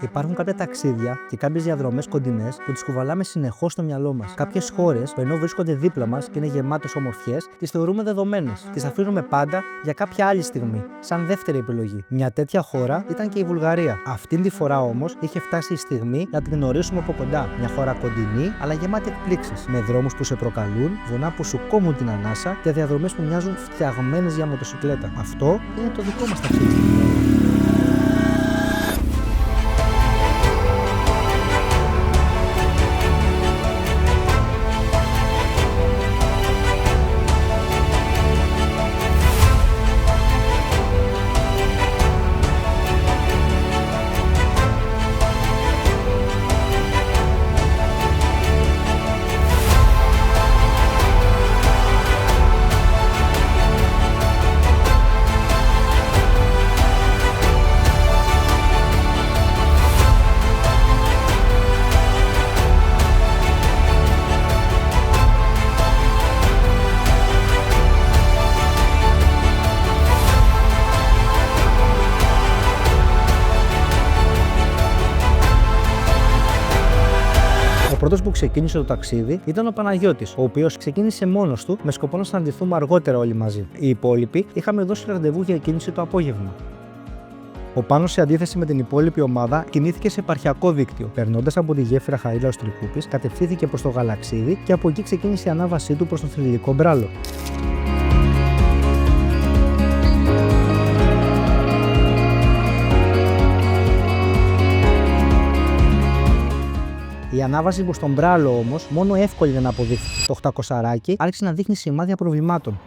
Υπάρχουν κάποια ταξίδια και κάποιες διαδρομές κοντινές που τις κουβαλάμε συνεχώς στο μυαλό μας. Κάποιες χώρες που ενώ βρίσκονται δίπλα μας και είναι γεμάτες ομορφιές, τις θεωρούμε δεδομένες. Τις αφήνουμε πάντα για κάποια άλλη στιγμή, σαν δεύτερη επιλογή. Μια τέτοια χώρα ήταν και η Βουλγαρία. Αυτήν τη φορά όμως είχε φτάσει η στιγμή να την γνωρίσουμε από κοντά. Μια χώρα κοντινή, αλλά γεμάτη εκπλήξεις. Με δρόμους που σε προκαλούν, βουνά που σου κόβουν την ανάσα και διαδρομές που μοιάζουν φτιαγμένες για μοτοσυκλέτα. Αυτό είναι το δικό μας ταξίδι. Ο πρώτος που ξεκίνησε το ταξίδι ήταν ο Παναγιώτης, ο οποίος ξεκίνησε μόνος του με σκοπό να συναντηθούμε αργότερα όλοι μαζί. Οι υπόλοιποι είχαμε δώσει ραντεβού για κίνηση το απόγευμα. Ο Πάνος, σε αντίθεση με την υπόλοιπη ομάδα, κινήθηκε σε επαρχιακό δίκτυο. Περνώντας από τη γέφυρα Χαρίλαος Τρικούπης, κατευθύνθηκε προς το Γαλαξίδι και από εκεί ξεκίνησε η ανάβασή του προς τον θρυλικό Μπράλο. Η ανάβαση προς τον Μπράλο όμως μόνο εύκολη δεν αποδείχθηκε. Το 800 άρχισε να δείχνει σημάδια προβλημάτων.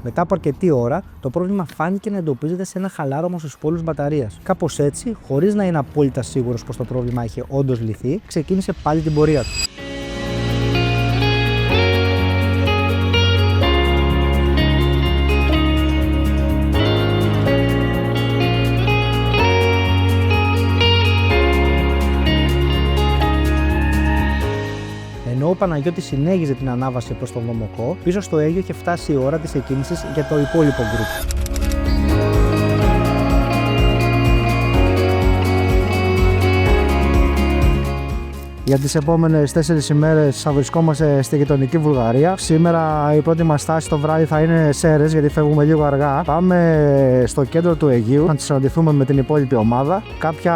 Μετά από αρκετή ώρα, το πρόβλημα φάνηκε να εντοπίζεται σε ένα χαλάρωμα στους πόλους μπαταρίας. Κάπως έτσι, χωρίς να είναι απόλυτα σίγουρος πως το πρόβλημα είχε όντως λυθεί, ξεκίνησε πάλι την πορεία του. Ενώ ο Παναγιώτης συνέχιζε την ανάβαση προς τον Δομοκό, πίσω στο Αίγυο είχε φτάσει η ώρα της εκκίνησης για το υπόλοιπο γκρουπ. Για τις επόμενες 4 ημέρες θα βρισκόμαστε στη γειτονική Βουλγαρία. Σήμερα η πρώτη μας στάση το βράδυ θα είναι Σέρες, γιατί φεύγουμε λίγο αργά. Πάμε στο κέντρο του Αιγείου να συναντηθούμε με την υπόλοιπη ομάδα. Κάποια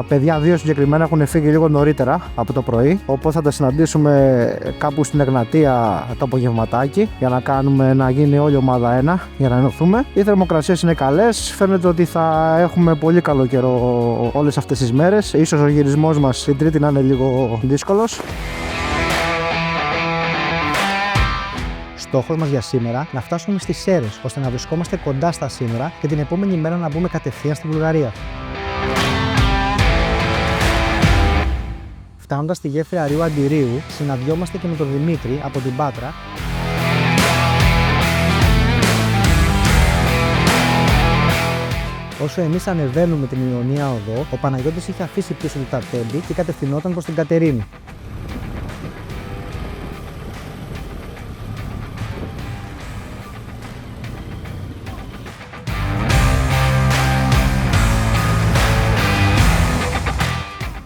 παιδιά, 2 συγκεκριμένα, έχουν φύγει λίγο νωρίτερα από το πρωί. Οπότε θα τα συναντήσουμε κάπου στην Εγνατία το απογευματάκι για να γίνει όλη η ομάδα ένα, για να ενωθούμε. Οι θερμοκρασίες είναι καλές. Φαίνεται ότι θα έχουμε πολύ καλό καιρό όλες αυτές τις μέρες. Ίσως ο γυρισμός μας την Τρίτη να είναι λίγο δύσκολος. Στόχος μας για σήμερα να φτάσουμε στις Σέρες, ώστε να βρισκόμαστε κοντά στα σύνορα και την επόμενη μέρα να μπούμε κατευθείαν στη Βουλγαρία. Φτάνοντας στη γέφυρα Ρίου Αντιρίου, συναντιόμαστε και με τον Δημήτρη από την Πάτρα. Όσο εμείς ανεβαίνουμε την Ιωνία Οδό, ο Παναγιώτης είχε αφήσει πίσω του τα τέμπη και κατευθυνόταν προς την Κατερίνη.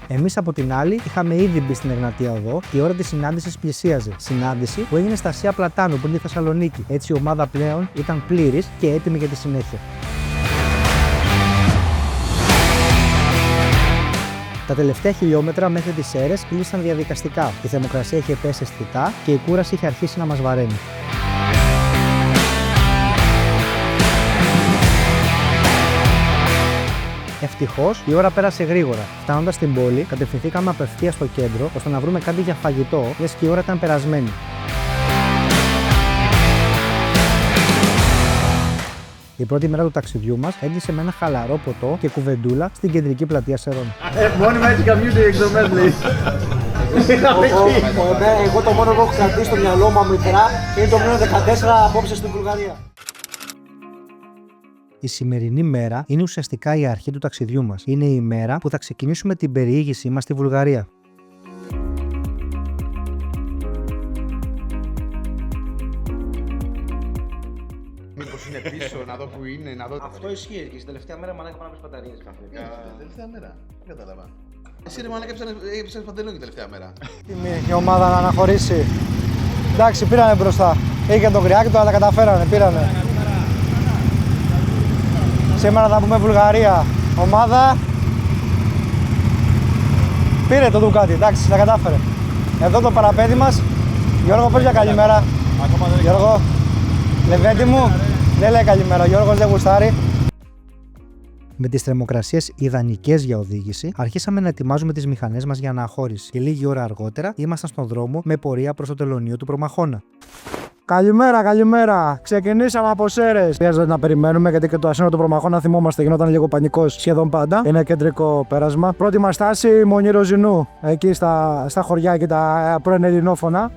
Εμείς από την άλλη είχαμε ήδη μπει στην Εγνατία Οδό και η ώρα της συνάντησης πλησίαζε. Συνάντηση που έγινε στα Ασία Πλατάνου πριν τη Θεσσαλονίκη. Έτσι η ομάδα πλέον ήταν πλήρης και έτοιμη για τη συνέχεια. Τα τελευταία χιλιόμετρα μέχρι τις Σέρες κλείσαν διαδικαστικά. Η θερμοκρασία είχε πέσει αισθητά και η κούραση είχε αρχίσει να μας βαραίνει. Ευτυχώς η ώρα πέρασε γρήγορα. Φτάνοντας στην πόλη, κατευθυνθήκαμε απευθείας στο κέντρο ώστε να βρούμε κάτι για φαγητό, λες και η ώρα ήταν περασμένη. Η πρώτη μέρα του ταξιδιού μας έκλεισε με ένα χαλαρό ποτό και κουβεντούλα στην κεντρική πλατεία Σερών. Μόνιμα έτσι καμιούνται οι εκδρομές, λέει. Εγώ το μόνο που έχω κρατήσει στο μυαλό μου αμυδρά είναι το μείον 14 απόψε στην Βουλγαρία. Η σημερινή μέρα είναι ουσιαστικά η αρχή του ταξιδιού μας. Είναι η μέρα που θα ξεκινήσουμε την περιήγησή μας στη Βουλγαρία. Μήπως είναι πίσω, να δω που είναι, δυνατότητα. Αυτό ισχύει και στην τελευταία μέρα μαλάκα πάνω από μπαταρίες καθόλου. Τελευταία μέρα. Δεν κατάλαβα. Εσύ ρε μαλάκα έπαιξες παντελόνι την τελευταία μέρα. Η ομάδα να αναχωρήσει. Εντάξει, πήρανε μπροστά. Είχε τον Κρυάκτο, αλλά καταφέρανε, πήρανε. Σήμερα θα πούμε Βουλγαρία. Ομάδα. Πήρε το Ντουκάτι, εντάξει, τα κατάφερε. Εδώ το παραπέδι μας. Γιώργο, πες για καλημέρα. Γιώργο, Λεβέντη μου, δεν λέει καλημέρα. Ο Γιώργος δεν γουστάρει. Με τις θερμοκρασίες ιδανικές για οδήγηση, αρχίσαμε να ετοιμάζουμε τις μηχανές μας για αναχώρηση. Και λίγη ώρα αργότερα ήμασταν στον δρόμο με πορεία προς το τελωνείο του Προμαχώνα. Καλημέρα, καλημέρα. Ξεκινήσαμε από Σέρρες. Χρειάζεται να περιμένουμε γιατί και το ασύνολο του Προμαχώνα, θυμόμαστε, γινόταν λίγο πανικός σχεδόν πάντα. Είναι κεντρικό πέρασμα. Πρώτη μας στάση Μονή Ροζινού, εκεί στα χωριά και τα πρώην ελληνόφωνα.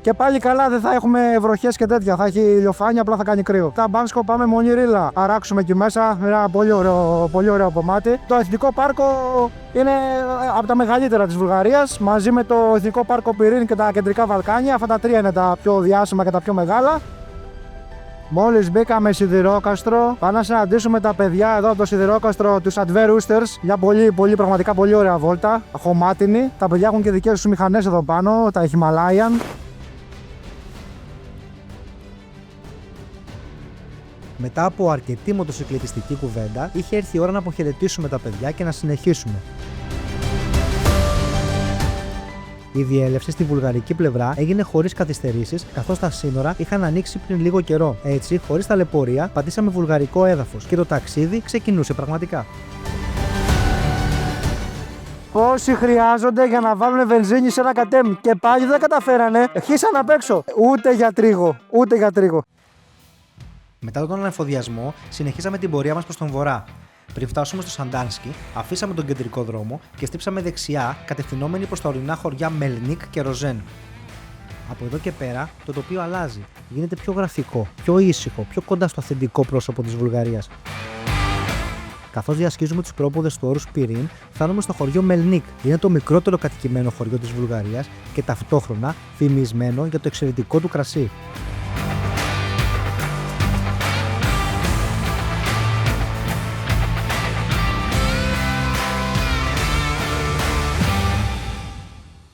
Και πάλι καλά, δεν θα έχουμε βροχές και τέτοια. Θα έχει ηλιοφάνεια, απλά θα κάνει κρύο. Τα Μπάνσκο πάμε Μονή Ρίλα. Αράξουμε εκεί μέσα. Ένα πολύ ωραίο κομμάτι. Το Εθνικό Πάρκο είναι από τα μεγαλύτερα της Βουλγαρίας. Μαζί με το Εθνικό Πάρκο Πυρήν και τα Κεντρικά Βαλκάνια. Αυτά τα τρία είναι τα πιο διάσημα και τα πιο μεγάλα. Μόλις μπήκαμε Σιδηρόκαστρο, πάμε να συναντήσουμε τα παιδιά εδώ από το Σιδηρόκαστρο, τους Adver Roosters. Μια πραγματικά πολύ ωραία βόλτα. Χωμάτινη. Τα παιδιά έχουν και δικές τους μηχανές εδώ πάνω, τα Himalayan. Μετά από αρκετή μοτοσυκλετιστική κουβέντα, είχε έρθει η ώρα να αποχαιρετήσουμε τα παιδιά και να συνεχίσουμε. Η διέλευση στη βουλγαρική πλευρά έγινε χωρίς καθυστερήσεις, καθώς τα σύνορα είχαν ανοίξει πριν λίγο καιρό. Έτσι, χωρίς ταλαιπωρία, πατήσαμε βουλγαρικό έδαφος και το ταξίδι ξεκινούσε πραγματικά. Πόσοι χρειάζονται για να βάλουν βενζίνη σε ένα κατέμ και πάλι δεν καταφέρανε, χύσαν απ' έξω. Ούτε για τρίγο. Μετά τον ανεφοδιασμό, συνεχίσαμε την πορεία μας προς τον βορρά. Πριν φτάσουμε στο Σαντάνσκι, αφήσαμε τον κεντρικό δρόμο και στύψαμε δεξιά, κατευθυνόμενοι προς τα ορεινά χωριά Μελνίκ και Ροζέν. Από εδώ και πέρα, το τοπίο αλλάζει. Γίνεται πιο γραφικό, πιο ήσυχο, πιο κοντά στο αυθεντικό πρόσωπο της Βουλγαρίας. Καθώς διασχίζουμε τους πρόποδες του όρους Πυρήν, φτάνουμε στο χωριό Μελνίκ. Είναι το μικρότερο κατοικημένο χωριό της Βουλγαρίας και ταυτόχρονα φημισμένο για το εξαιρετικό του κρασί.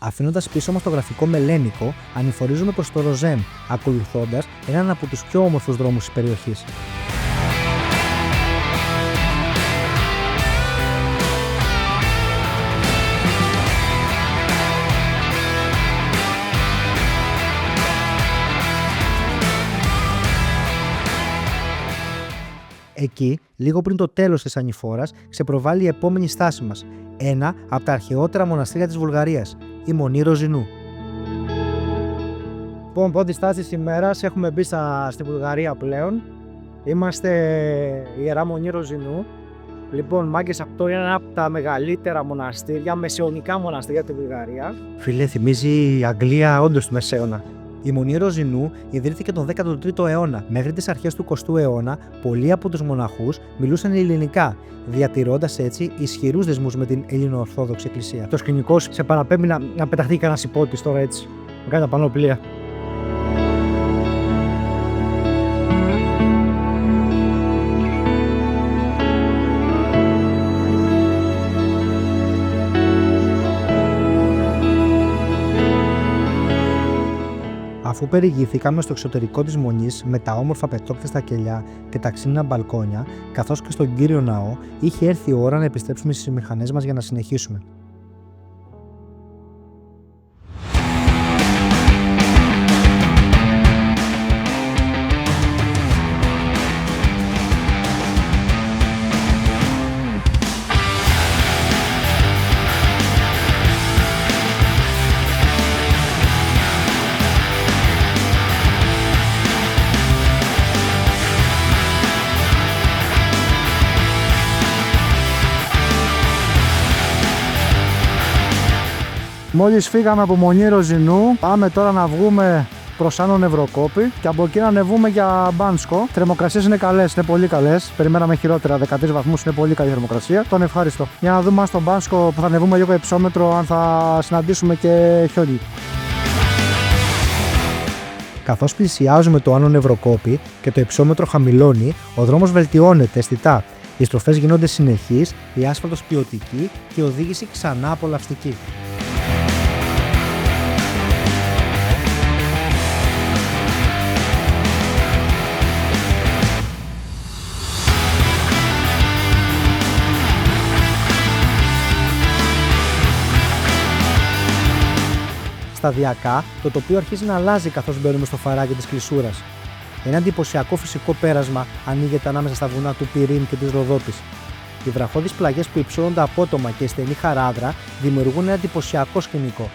Αφήνοντας πίσω μας το γραφικό Μελένικο, ανηφορίζουμε προς το Ροζέν, ακολουθώντας έναν από τους πιο όμορφους δρόμους της περιοχής. Εκεί, λίγο πριν το τέλος της ανηφόρας, ξεπροβάλλει η επόμενη στάση μας, ένα από τα αρχαιότερα μοναστήρια της Βουλγαρίας, η Μονή Ροζινού. Λοιπόν, πρώτη στάση της ημέρας, έχουμε μπει στη Βουλγαρία πλέον. Είμαστε η Ιερά Μονή Ροζινού. Λοιπόν, μάγκες, αυτό είναι ένα από τα μεγαλύτερα μοναστήρια, μεσαιωνικά μοναστήρια της Βουλγαρία. Φίλε, θυμίζει η Αγγλία όντως του Μεσαίωνα. Η Μονή Ροζινού ιδρύθηκε τον 13ο αιώνα. Μέχρι τις αρχές του 20ου αιώνα, πολλοί από τους μοναχούς μιλούσαν ελληνικά, διατηρώντας έτσι ισχυρούς δεσμούς με την Ελληνοορθόδοξη Εκκλησία. Το σκηνικό σε παραπέμπει να πεταχτεί κανένας υπότης τώρα έτσι, με κάνει τα πανοπλία. Αφού περιηγηθήκαμε στο εξωτερικό της Μονής με τα όμορφα πετρόπτεστα κελιά και τα ξύλινα μπαλκόνια, καθώς και στον κύριο ναό, είχε έρθει η ώρα να επιστρέψουμε στις μηχανές μας για να συνεχίσουμε. Μόλις φύγαμε από Μονή Ροζινού, πάμε τώρα να βγούμε προς Άνω Νευροκόπη και από εκεί να ανεβούμε για Μπάνσκο. Θερμοκρασίες είναι καλές, είναι πολύ καλές. Περιμέναμε χειρότερα, 13 βαθμούς είναι πολύ καλή θερμοκρασία. Τον ευχαριστώ. Για να δούμε αν στον Μπάνσκο που θα ανεβούμε λίγο υψόμετρο, αν θα συναντήσουμε και χιόνι. Καθώς πλησιάζουμε το Άνω Νευροκόπη και το υψόμετρο χαμηλώνει, ο δρόμος βελτιώνεται αισθητά. Οι στροφές γίνονται συνεχείς, η άσφαλτος ποιοτική και η οδήγηση ξανά απολαυστική. Σταδιακά, το τοπίο αρχίζει να αλλάζει καθώς μπαίνουμε στο φαράγγι της κλεισούρας. Ένα εντυπωσιακό φυσικό πέρασμα ανοίγεται ανάμεσα στα βουνά του Πυρήν και της Ροδόπης. Οι βραχώδεις πλαγιές που υψώνονται απότομα και η στενή χαράδρα δημιουργούν ένα εντυπωσιακό σκηνικό.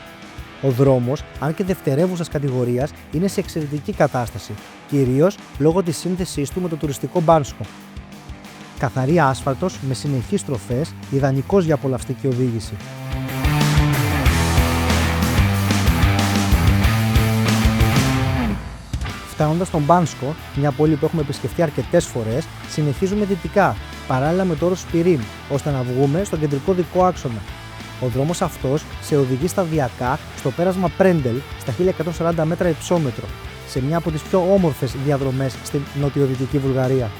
Ο δρόμος, αν και δευτερεύουσας κατηγορίας, είναι σε εξαιρετική κατάσταση, κυρίως λόγω της σύνθεσής του με το τουριστικό Μπάνσκο. Καθαρή άσφαλτος με συνεχείς στροφές, ιδανικός για απολαυστική οδήγηση. Φτάνοντας στον Μπάνσκο, μια πόλη που έχουμε επισκεφτεί αρκετές φορές, συνεχίζουμε δυτικά, παράλληλα με το όρος Πυρήν, ώστε να βγούμε στον κεντρικό δικό άξονα. Ο δρόμος αυτός σε οδηγεί σταδιακά στο πέρασμα Πρέντελ στα 1140 μέτρα υψόμετρο, σε μια από τις πιο όμορφες διαδρομές στην νοτιοδυτική Βουλγαρία.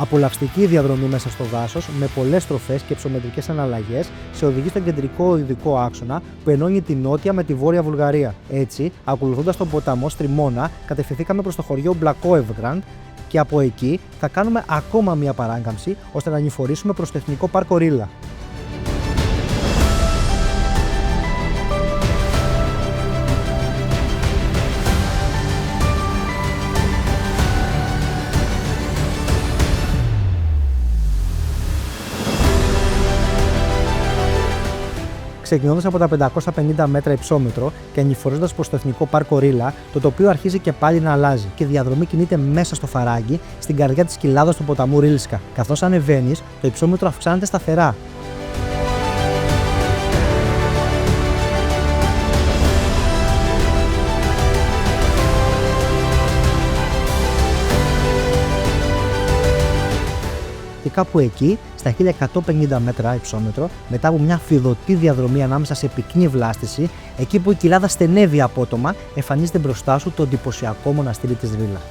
Απολαυστική διαδρομή μέσα στο δάσος, με πολλές στροφές και υψομετρικές αναλλαγές, σε οδηγεί στον κεντρικό οδικό άξονα που ενώνει τη νότια με τη βόρεια Βουλγαρία. Έτσι, ακολουθώντας τον ποταμό Στριμώνα, κατευθυνθήκαμε προς το χωριό Μπλακόεβγκραντ και από εκεί θα κάνουμε ακόμα μία παράκαμψη ώστε να νηφορήσουμε προς το Εθνικό Πάρκο Ρίλα. Ξεκινώντας από τα 550 μέτρα υψόμετρο και ανηφορίζοντας προς το Εθνικό Πάρκο Ρίλα, το τοπίο αρχίζει και πάλι να αλλάζει και η διαδρομή κινείται μέσα στο φαράγγι, στην καρδιά της κοιλάδας του ποταμού Ρίλσκα. Καθώς ανεβαίνεις, το υψόμετρο αυξάνεται σταθερά. Και κάπου εκεί, στα 1150 μέτρα υψόμετρο, μετά από μια φιδωτή διαδρομή ανάμεσα σε πυκνή βλάστηση, εκεί που η κοιλάδα στενεύει απότομα, εμφανίζεται μπροστά σου το εντυπωσιακό μοναστήρι της Ρίλα.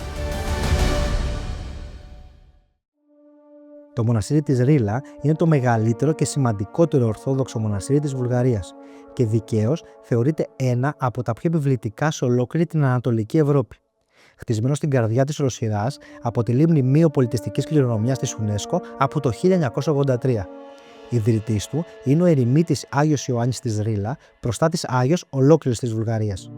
Το μοναστήρι της Ρίλα είναι το μεγαλύτερο και σημαντικότερο ορθόδοξο μοναστήρι της Βουλγαρίας και δικαίως θεωρείται ένα από τα πιο επιβλητικά σε ολόκληρη την Ανατολική Ευρώπη. Χτισμένο στην καρδιά της Ρωσιάς, αποτελεί μνημείο πολιτιστικής κληρονομιάς της UNESCO από το 1983. Ιδρυτής του είναι ο ερημίτης Άγιος Ιωάννης της Ρίλα, προστάτης Άγιος ολόκληρης της Βουλγαρίας.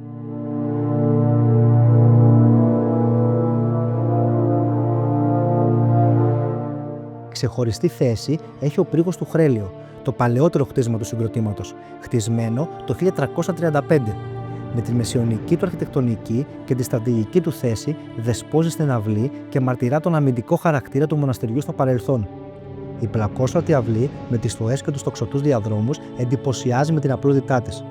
Ξεχωριστή θέση έχει ο πρίγος του Χρέλιο, το παλαιότερο χτίσμα του συγκροτήματος, χτισμένο το 1335. Με τη μεσαιωνική του αρχιτεκτονική και τη στρατηγική του θέση, δεσπόζει στην αυλή και μαρτυρά τον αμυντικό χαρακτήρα του μοναστηριού στο παρελθόν. Η πλακόσφατη αυλή με τις στοές και τους τοξωτούς διαδρόμους εντυπωσιάζει με την απλότητά της.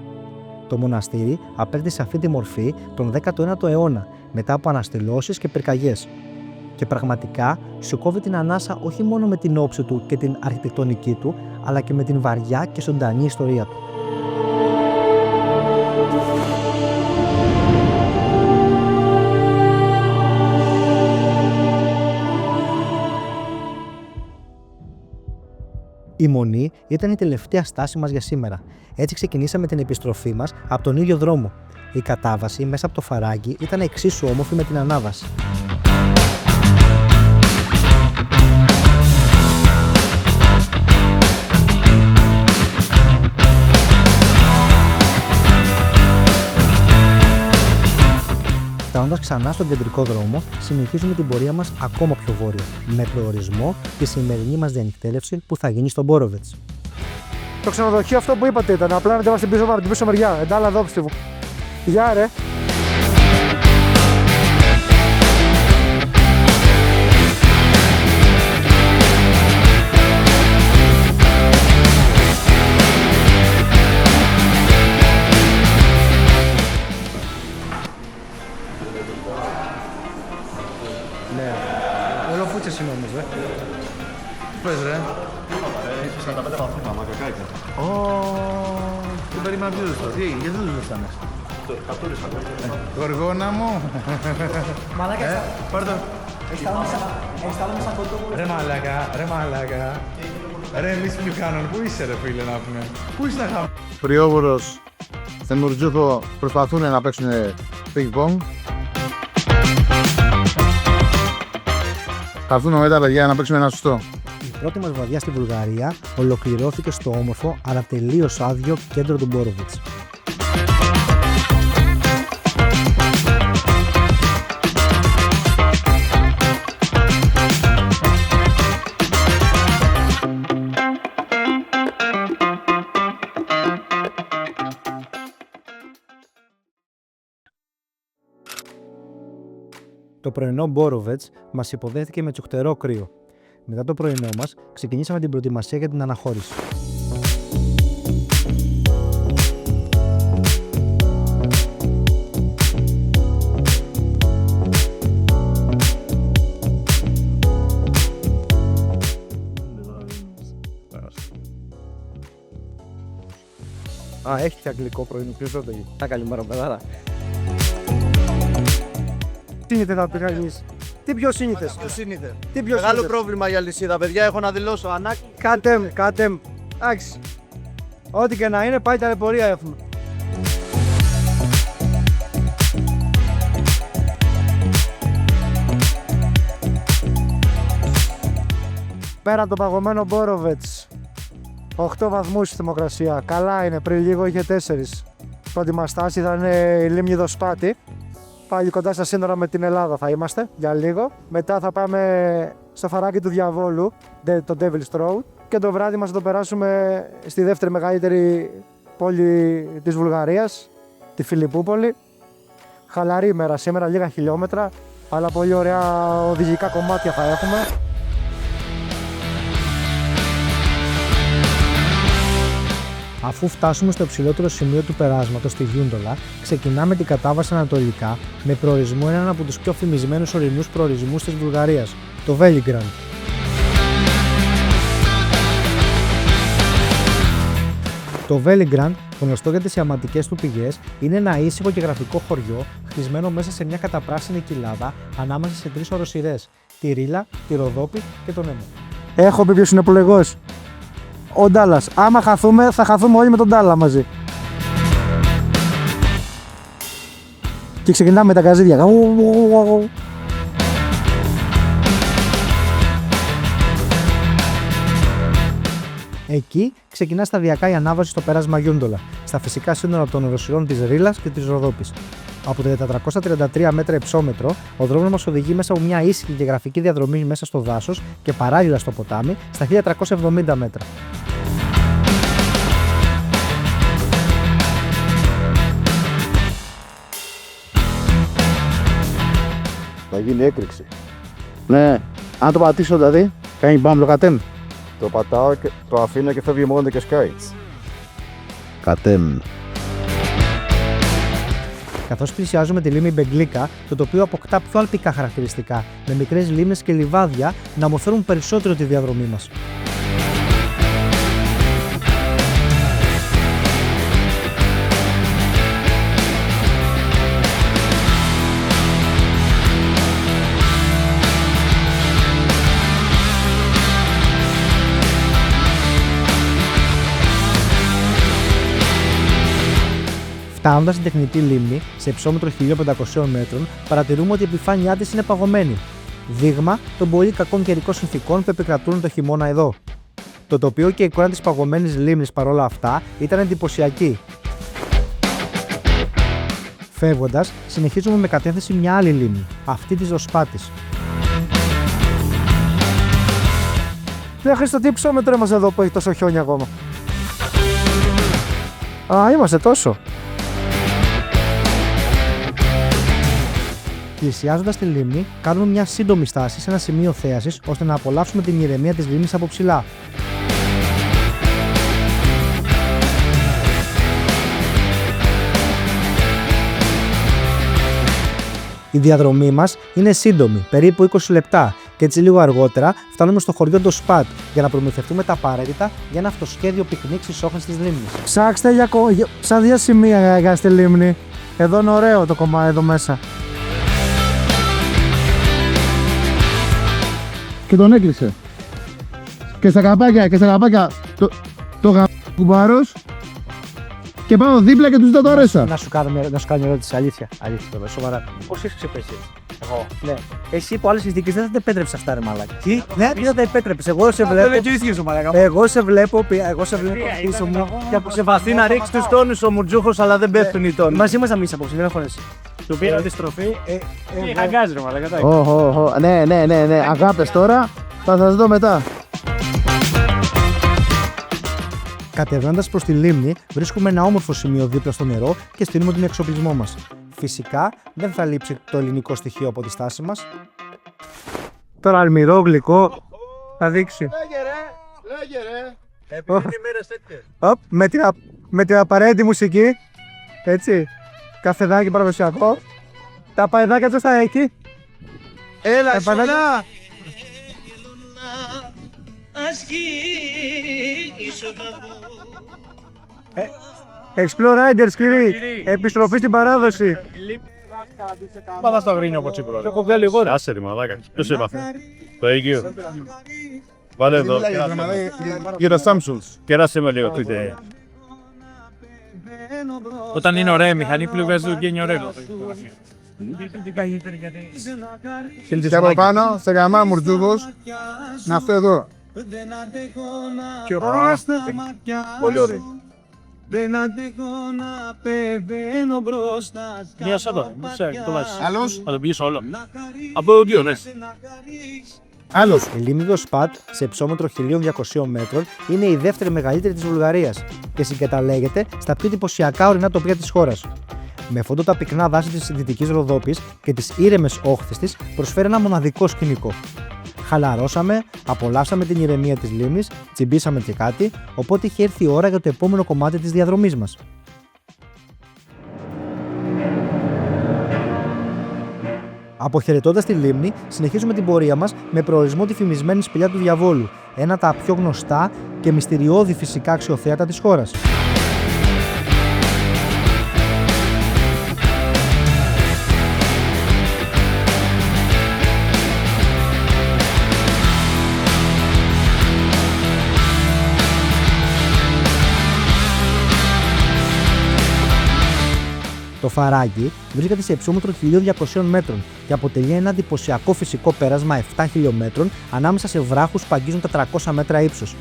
Το μοναστήρι απέκτησε αυτή τη μορφή τον 19ο αιώνα, μετά από αναστηλώσεις και πυρκαγιές. Και πραγματικά σου κόβει την ανάσα όχι μόνο με την όψη του και την αρχιτεκτονική του, αλλά και με την βαριά και ζωντανή ιστορία του. Η Μονή ήταν η τελευταία στάση μας για σήμερα. Έτσι ξεκινήσαμε την επιστροφή μας από τον ίδιο δρόμο. Η κατάβαση μέσα από το φαράγγι ήταν εξίσου όμορφη με την ανάβαση. Φτάνοντας ξανά στον κεντρικό δρόμο, συνεχίζουμε την πορεία μας ακόμα πιο βόρεια, με προορισμό τη σημερινή μας διανυκτέλευση που θα γίνει στον Μπόροβετς. Το ξενοδοχείο αυτό που είπατε ήταν, απλά να την πίσω μεριά. Εντάλλα εδώ πιστεύω. Γεια ρε. Ολοφούτσες είναι όμως, Πες ρε. 45 βαθμοί, μακακάκι. Δεν περίμενα πιο ζεστό. Τι έγινε, γιατί δεν ζεστάνες? Γοργόνα μου. Μαλάκα, Πάρ' το. αισθάνομαι σαν κοντόπουλο. Ρε μαλάκα. Ρε εμείς πλουκάνων, πού είσαι ρε φίλε να πούμε. Πού είσαι να χάμε. Πριόβουρος, Θεμουρτζούχο προσπαθούν να παίξουν ping-pong. Θα έρθουν μετά τα παιδιά να παίξουμε ένα σωστό. Η πρώτη μας βραδιά στη Βουλγαρία ολοκληρώθηκε στο όμορφο αλλά τελείως άδειο κέντρο του Μπόροβιτς. Το πρωινό Μπόροβετς μας υποδέχθηκε με τσουχτερό κρύο. Μετά το πρωινό μας, ξεκινήσαμε την προετοιμασία για την αναχώρηση. Α, έχει και αγγλικό πρωινό, ποιος το έχει. Καλημέρα, παιδάρα. Σύνηθε θα πει κανείς. Τι πιο σύνηθες. Τι πιο Μεγάλο σύνηθες. πρόβλημα για αλυσίδα, παιδιά. Έχω να δηλώσω ανάγκη. Κάτε. Εντάξει. Ό,τι και να είναι, πάει ταλαιπωρία έχουμε. Πέρα από το παγωμένο Μπόροβετς, 8 βαθμούς η θερμοκρασία. Καλά είναι, πριν λίγο είχε 4. Πρώτη μας στάση θα είναι η λίμνη Δοσπάτη. Πάλι κοντά στα σύνορα με την Ελλάδα θα είμαστε για λίγο. Μετά θα πάμε στο φαράκι του Διαβόλου, το Devil's Road. Και το βράδυ μας θα το περάσουμε στη δεύτερη μεγαλύτερη πόλη της Βουλγαρίας, τη Φιλιππούπολη. Χαλαρή ημέρα σήμερα, λίγα χιλιόμετρα, αλλά πολύ ωραία οδηγικά κομμάτια θα έχουμε. Αφού φτάσουμε στο υψηλότερο σημείο του περάσματος, στη Γιούντολα, ξεκινάμε την κατάβαση ανατολικά με προορισμό έναν από τους πιο φημισμένους ορεινούς προορισμούς της Βουλγαρίας, το Βέλιγκραντ. Το Βέλιγκραντ, γνωστό για τις ιαματικές του πηγές, είναι ένα ήσυχο και γραφικό χωριό χτισμένο μέσα σε μια καταπράσινη κοιλάδα ανάμεσα σε 3 οροσειρές, τη Ρίλα, τη Ροδόπη και τον Έμο. Έχω πει ποιος είναι πολεγός. Ο Ντάλλας. Άμα χαθούμε, θα χαθούμε όλοι με τον Ντάλλα μαζί. Και ξεκινάμε με τα καζίδια. Εκεί ξεκινά σταδιακά η ανάβαση στο πέρασμα Γιούντολα, στα φυσικά σύνορα των οροσειρών της Ρίλας και της Ροδόπης. Από τα 433 μέτρα υψόμετρο, ο δρόμος μας οδηγεί μέσα από μια ήσυχη και γραφική διαδρομή μέσα στο δάσος και παράλληλα στο ποτάμι στα 1370 μέτρα. Θα γίνει έκρηξη. Ναι. Αν το πατήσω δηλαδή, κάνει μπάμπλο κατέμ. Το πατάω και το αφήνω και φεύγει μόνο και σκάει. Κατέμ. Καθώς πλησιάζουμε τη λίμνη Μπεγκλίκα, το τοπίο αποκτά πιο αλπικά χαρακτηριστικά, με μικρές λίμνες και λιβάδια να ομορφαίνουν περισσότερο τη διαδρομή μας. Φτάνοντας στην τεχνητή λίμνη, σε υψόμετρο 1500 μέτρων, παρατηρούμε ότι η επιφάνειά της είναι παγωμένη. Δείγμα των πολύ κακών καιρικών συνθηκών που επικρατούν το χειμώνα εδώ. Το τοπίο και η εικόνα της παγωμένης λίμνης παρόλα αυτά ήταν εντυπωσιακή. Φεύγοντας, συνεχίζουμε με κατεύθυνση μια άλλη λίμνη, αυτή της Δοσπάτης. Χρήστο, τι υψόμετρο είμαστε εδώ που έχει τόσο χιόνι ακόμα. Α, είμαστε τόσο. Πλησιάζοντας τη λίμνη, κάνουμε μια σύντομη στάση σε ένα σημείο θέασης ώστε να απολαύσουμε την ηρεμία της λίμνης από ψηλά. Η διαδρομή μας είναι σύντομη, περίπου 20 λεπτά, και έτσι λίγο αργότερα φτάνουμε στο χωριό Ντοσπάτ για να προμηθευτούμε τα απαραίτητα για ένα αυτοσχέδιο πικνίκ στις όχθες της λίμνης. Ψάξτε σαν 2 σημεία για στη λίμνη. Εδώ είναι ωραίο το κομμάτι εδώ μέσα. Και τον έκλεισε. Και στα καπάκια το κουμπάρος και πάω δίπλα και του ζητά το ρέσα. Να σου κάνω μια ερώτηση. Αλήθεια τώρα, σοβαρά. Πώς έχεις ξεπέσει έτσι? Εγώ. Ναι. Εσύ υπό άλλες συνθήκες δεν θα τα επέτρεψες αυτά, ρε μαλάκα. Τι? Ναι, δεν θα τα επέτρεπες. Εγώ σε βλέπω. Εγώ σε βλέπω πίσω μου και αποσεβαθεί να ρίξει τους τόνους ο Μουρτζούχος, αλλά δεν πέφτουν οι τόνοι. Μαζί μας να μείνεις απόψε, δεν έχω χωρέσει. Του πήρα τη στροφή. Αγκάζει, ρε μαλάκα. Ναι. Αγάπες τώρα, θα σας δω μετά. Κατεβαίνοντας προς τη λίμνη, βρίσκουμε ένα όμορφο σημείο δίπλα στο νερό και στείλουμε τον εξοπλισμό μας. Φυσικά δεν θα λείψει το ελληνικό στοιχείο από τη στάση μας. Τώρα αλμυρό γλυκό θα δείξει. Λέγε ρε. Επειδή είναι μέρες τέτοιες. Οπ, με την απαραίτητη μουσική. Έτσι. Καφεδάκι παραδοσιακό. Τα παϊδάκια τους θα έχει. Έλα, Επαναλάβω. Explore Riders, κύριοι. Επιστροφή στην παράδοση. Πάντα στο αγρίνιο από Τσίπρο. Έχω βγάλει εγώ. Άσε ρε μαλάκα. Ποιος έπαθε? Το Αιγείο. Βάλε εδώ. Για τα Samsung. Κεράσε με λίγο. Πείτε. Όταν είναι ωραία η μηχανή, πληγάζει το γκένιο ωραίο. Και από πάνω, σε γαμά μουρτζούγος, να αυτό εδώ. Πολύ ωραίο. Μία σώτα. Το βάζεις. Άλλος. Θα το πεις όλο. Από το δύο, ναι. Άλλος. Η λίμνη Δοσπάτ, σε υψόμετρο 1200 μέτρων, είναι η δεύτερη μεγαλύτερη της Βουλγαρίας και συγκαταλέγεται στα πιο εντυπωσιακά ορεινά τοπία της χώρας. Με φόντο τα πυκνά δάση της Δυτικής Ροδόπης και τις ήρεμες όχθες της, προσφέρει ένα μοναδικό σκηνικό. Χαλαρώσαμε, απολαύσαμε την ηρεμία της λίμνης, τσιμπήσαμε και κάτι, οπότε είχε έρθει η ώρα για το επόμενο κομμάτι της διαδρομής μας. Αποχαιρετώντας τη λίμνη, συνεχίζουμε την πορεία μας με προορισμό τη φημισμένη σπηλιά του Διαβόλου, ένα από τα πιο γνωστά και μυστηριώδη φυσικά αξιοθέατα της χώρας. Το Φαράγγι βρίσκεται σε υψόμετρο 1200 μέτρων και αποτελεί ένα εντυπωσιακό φυσικό πέρασμα 7 χιλιόμετρων ανάμεσα σε βράχους που αγγίζουν τα 300 μέτρα ύψος.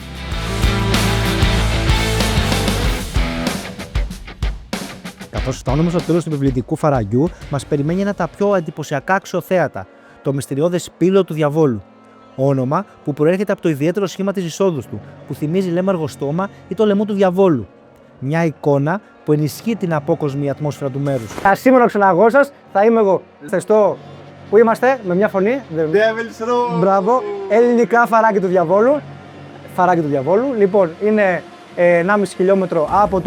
Καθώς φτάνουμε στο τέλος του επιβλητικού Φαραγγιού, μας περιμένει ένα από τα πιο εντυπωσιακά αξιοθέατα, το μυστηριώδες Σπήλαιο του Διαβόλου. Όνομα που προέρχεται από το ιδιαίτερο σχήμα της εισόδου του, που θυμίζει λέμαργο στόμα ή το λαιμό του Διαβόλου. Μια εικόνα που ενισχύει την απόκοσμη ατμόσφαιρα του μέρους. Σήμερα ο ξεναγός σας θα είμαι εγώ. Θεστό. Πού είμαστε, με μια φωνή. Μπράβο. Ελληνικά Φαράγγι του Διαβόλου. Φαράγγι του Διαβόλου. Λοιπόν, είναι 1,5 χιλιόμετρο από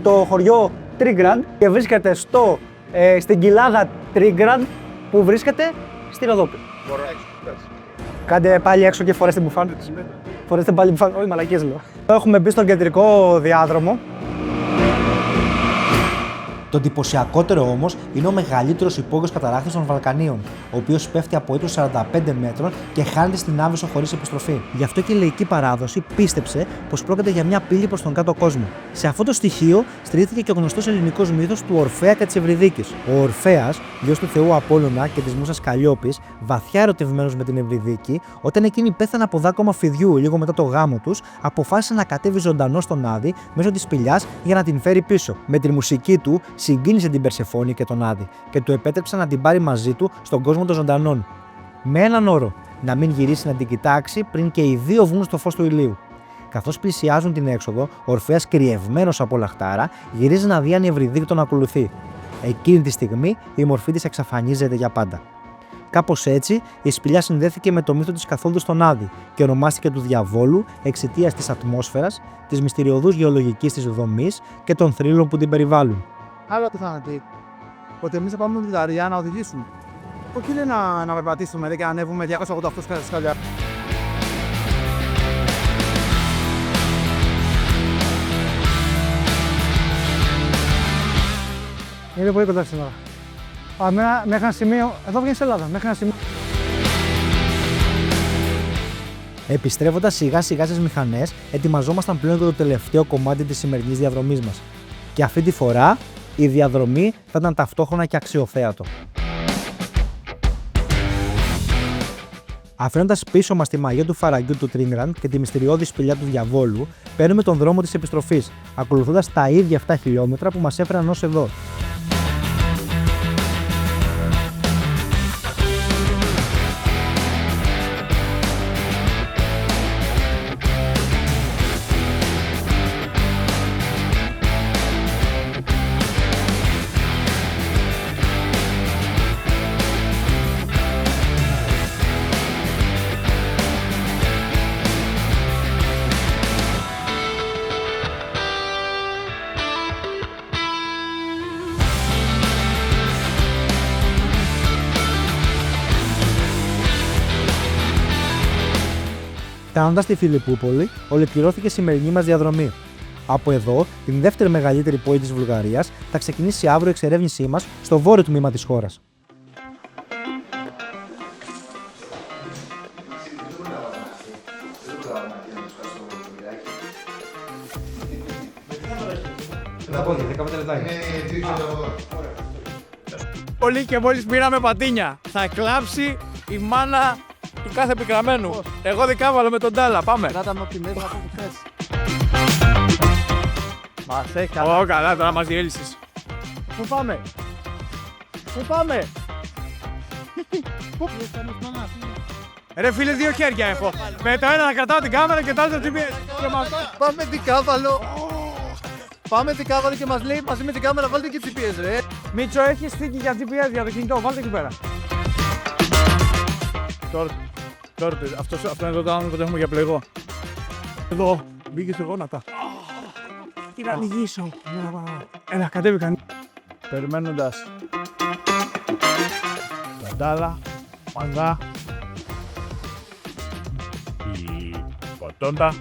το χωριό Τρίγκραντ και βρίσκεται στην κοιλάδα Τρίγκραντ που βρίσκεται στη Ροδόπη. Κάντε πάλι έξω και φορέστε μπουφάν. Φορέστε πάλι μπουφάν. Όχι, μαλακίες λέω. Έχουμε μπει στον κεντρικό διάδρομο. Το εντυπωσιακότερο όμως είναι ο μεγαλύτερος υπόγειος καταρράκτης των Βαλκανίων, ο οποίος πέφτει από ύψος 45 μέτρων και χάνεται στην άβυσσο χωρίς επιστροφή. Γι' αυτό και η λαϊκή παράδοση πίστεψε πως πρόκειται για μια πύλη προς τον κάτω κόσμο. Σε αυτό το στοιχείο στηρίχθηκε και ο γνωστός ελληνικός μύθος του Ορφέα και της Ευρυδίκης. Ο Ορφέας, γιος του θεού Απόλλωνα και της μούσας Καλλιόπης, βαθιά ερωτευμένος με την Ευρυδίκη, όταν εκείνη πέθανε από δάκωμα φιδιού λίγο μετά το γάμο τους, αποφάσισε να κατέβει ζωντανό στον Άδη μέσω της σπηλιάς για να την φέρει πίσω. Με τη μουσική του συγκίνησε την Περσεφόνη και τον Άδη και του επέτρεψε να την πάρει μαζί του στον κόσμο των ζωντανών. Με έναν όρο, να μην γυρίσει να την κοιτάξει πριν και οι δύο βγουν στο φως του ηλίου. Καθώς πλησιάζουν την έξοδο, ο Ορφέας, κυριευμένος από λαχτάρα, γυρίζει να δει αν η Ευρυδίκη τον ακολουθεί. Εκείνη τη στιγμή η μορφή της εξαφανίζεται για πάντα. Κάπως έτσι, η σπηλιά συνδέθηκε με το μύθο της καθόδου στον Άδη και ονομάστηκε του Διαβόλου εξαιτίας της ατμόσφαιρας, της μυστηριωδούς γεωλογικής της δομής και των θρύλων που την περιβάλλουν. Άλλο τι θα πει. Ότι εμείς θα πάμε με τη Δαριά να οδηγήσουμε. Όχι λέει να περπατήσουμε και να ανέβουμε 288 σκαλιά. Είναι πολύ κοντά στην ώρα. Μέχρι ένα σημείο, εδώ βγαίνει Ελλάδα, μέχρι ένα σημείο. Επιστρέφοντας σιγά σιγά στις μηχανές, ετοιμαζόμασταν πλέον για το τελευταίο κομμάτι της σημερινής διαδρομής μας. Και αυτή τη φορά η διαδρομή θα ήταν ταυτόχρονα και αξιοθέατο. Αφήνοντας πίσω μας τη μαγεία του φαραγγιού του Τρίμηραν και τη μυστηριώδη σπηλιά του διαβόλου, παίρνουμε τον δρόμο της επιστροφής, ακολουθώντας τα ίδια 7 χιλιόμετρα που μας έφεραν ως εδώ. Φτάνοντας στη Φιλιππούπολη, ολοκληρώθηκε η σημερινή μας διαδρομή. Από εδώ, την δεύτερη μεγαλύτερη πόλη της Βουλγαρίας, θα ξεκινήσει αύριο η εξερεύνησή μας στο βόρειο τμήμα της χώρας. Πολύ και μόλις πήραμε πατίνια. Θα κλάψει η μάνα του κάθε πικραμένου. Εγώ δικάβαλο με τον Τάλα. Πάμε. Κράτα με από τη μέση από που θες. Μας έχει καλά. Ω, καλά, τώρα μας διέλυσες. Πού πάμε, πού πάμε. Ρε φίλε, δύο χέρια έχω. Με το ένα να κρατάω την κάμερα και το άλλο το GPS. Πάμε δικάβαλο. Πάμε δικάβαλο και μας λέει μαζί με την κάμερα βάλτε και GPS ρε. Μίτσο, έχει στήκη για GPS για το κινητό. Βάλτε εκεί πέρα. Τώρα, αυτό είναι το down που το έχουμε για πλεγό. Εδώ, μπήκε στο γόνατα. Τι να ανοιγήσω. Έλα, κατέβηκαν. Περιμένοντας. Ταντάλα, μαγά. Η κοτόντα.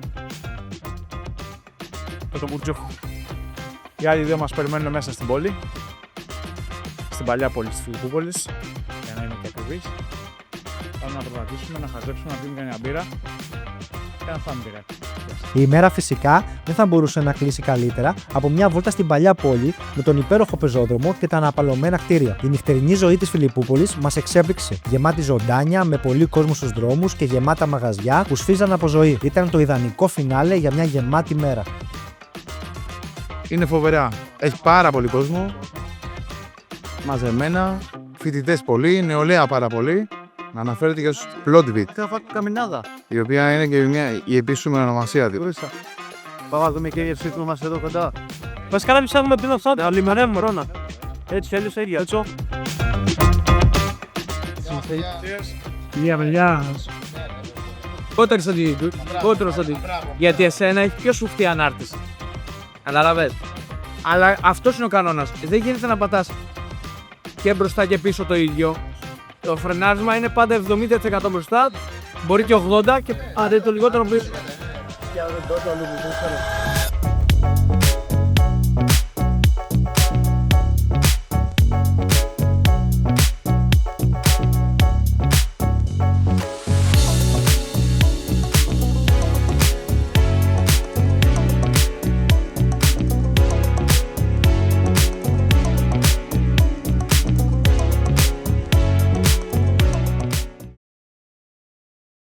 Και το μπουρτζούχο. Οι άλλοι δύο μας περιμένουν μέσα στην πόλη. Στην παλιά πόλη της Φιλιππούπολης. Για να είναι και ακριβής. Πάμε να προγραμματίσουμε, να χαζέψουμε, να πίνουμε μια μπύρα και να φάμε μπύρα. Η ημέρα φυσικά δεν θα μπορούσε να κλείσει καλύτερα από μια βόλτα στην παλιά πόλη με τον υπέροχο πεζόδρομο και τα αναπαλωμένα κτίρια. Η νυχτερινή ζωή της Φιλιππούπολης μας εξέπληξε. Γεμάτη ζωντάνια, με πολύ κόσμο στους δρόμους και γεμάτα μαγαζιά που σφίζαν από ζωή. Ήταν το ιδανικό φινάλε για μια γεμάτη μέρα. Είναι φοβερά. Έχει πάρα πολύ κόσμο. Μαζεμένα. Φοιτητές πολύ, νεολαία πάρα πολύ. Να αναφέρεται και στους Plodvit, η οποία είναι και η επίσημη ονομασία του. Πάμε να δούμε και για ψήφου μας εδώ κοντά. Βασικά να ψάχνουμε πριν αυτό, αλλημερεύουμε ρόνα. Έτσι, έλειωσα ίδια, έτσι. Γεια. Κότερο στο τι. Γιατί εσένα έχει πιο σουφτή ανάρτηση. Καταλαβες. Αλλά αυτός είναι ο κανόνας. Δεν γίνεται να πατάς και μπροστά και πίσω το ίδιο. Το φρενάρισμα είναι πάντα 70% μπροστά, μπορεί και 80% και το λιγότερο πίσω.